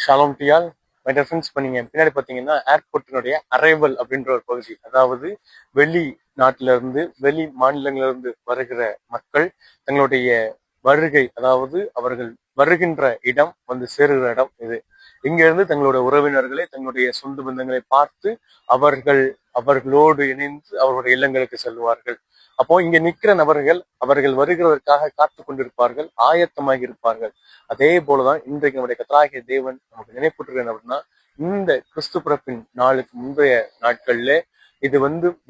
Shalom டியால். My dear friends, இப்போ நீங்கள் பின்னாடி பார்த்தீங்கன்னா ஏர்போர்ட்டினுடைய அரைவல் அப்படின்ற ஒரு பகுதி. அதாவது வெளி நாட்டில இருந்து வெளி மாநிலங்களிலிருந்து வருகிற மக்கள் தங்களுடைய வருகை, அதாவது அவர்கள் வருகின்ற இடம், வந்து சேருகிற இடம் இது. இங்க இருந்து தங்களுடைய உறவினர்களை, தங்களுடைய சொந்த பந்தங்களை பார்த்து அவர்களோடு இணைந்து அவர்களுடைய இல்லங்களுக்கு செல்வார்கள். அப்போ இங்க நிக்கிற நபர்கள் அவர்கள் வருகிறதற்காக காத்து கொண்டிருப்பார்கள், ஆயத்தமாகி இருப்பார்கள். அதே போலதான் இன்றைக்கு நம்முடைய கர்த்தராகிய தேவன் நமக்கு நினைப்பூட்டுகிறது அப்படின்னா, இந்த கிறிஸ்து பிறப்பின் நாளுக்கு முந்தைய நாட்கள்ல இது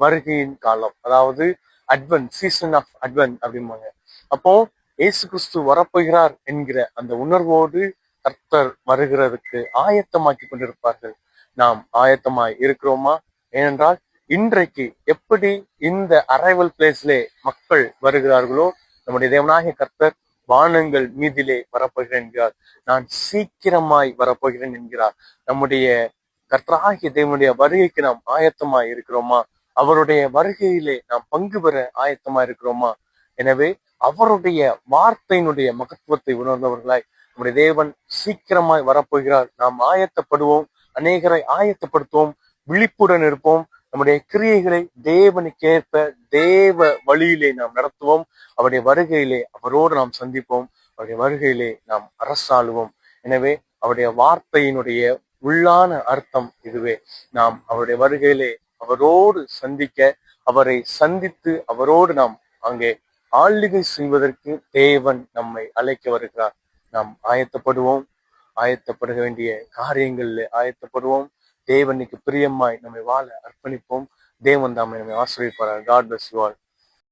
வருகையின் காலம், அதாவது அட்வென்ட், சீசன் ஆஃப் அட்வென்ட் அப்படிம்பாங்க. அப்போ இயேசு கிறிஸ்து வரப்போகிறார் என்கிற அந்த உணர்வோடு கர்த்தர் வருகிறதுக்கு ஆயத்தமாக்கி கொண்டிருப்பார்கள். நாம் ஆயத்தமாய் இருக்கிறோமா? ஏனென்றால் இன்றைக்கு எப்படி இந்த அரைவல் பிளேஸ்லே மக்கள் வருகிறார்களோ, நம்முடைய தேவனாகிய கர்த்தர் வானங்கள் மீதிலே வரப்போகிறேன் என்கிறார். நான் சீக்கிரமாய் வரப்போகிறேன் என்கிறார். நம்முடைய கர்த்தராகிய தேவனுடைய வருகைக்கு நாம் ஆயத்தமாய் இருக்கிறோமா? அவருடைய வருகையிலே நாம் பங்கு பெற ஆயத்தமாய் இருக்கிறோமா? எனவே அவருடைய வார்த்தையினுடைய மகத்துவத்தை உணர்ந்தவர்களாய் நம்முடைய தேவன் சீக்கிரமாய் வரப்போகிறார். நாம் ஆயத்தப்படுவோம், அநேகரை ஆயத்தப்படுத்துவோம், விழிப்புடன் இருப்போம். நம்முடைய கிரியைகளை தேவனுக்கேற்ப தேவ வழியிலே நாம் நடத்துவோம். அவருடைய வருகையிலே அவரோடு நாம் சந்திப்போம். அவருடைய வருகையிலே நாம் அரசாளுவோம். எனவே அவருடைய வார்த்தையினுடைய உள்ளான அர்த்தம் இதுவே. நாம் அவருடைய வருகையிலே அவரோடு சந்திக்க, அவரை சந்தித்து அவரோடு நாம் அங்கே ஆளுகை செய்வதற்கு தேவன் நம்மை அழைக்க வருகிறார். நாம் ஆயத்தப்படுவோம், ஆயத்தப்பட வேண்டிய காரியங்களில் ஆயத்தப்படுவோம். தேவனுக்கு பிரியமாய் நம்மை வாழ அர்ப்பணிப்போம். தேவன் தாமே நம்மை ஆசீர்வதிப்பார். God bless you all.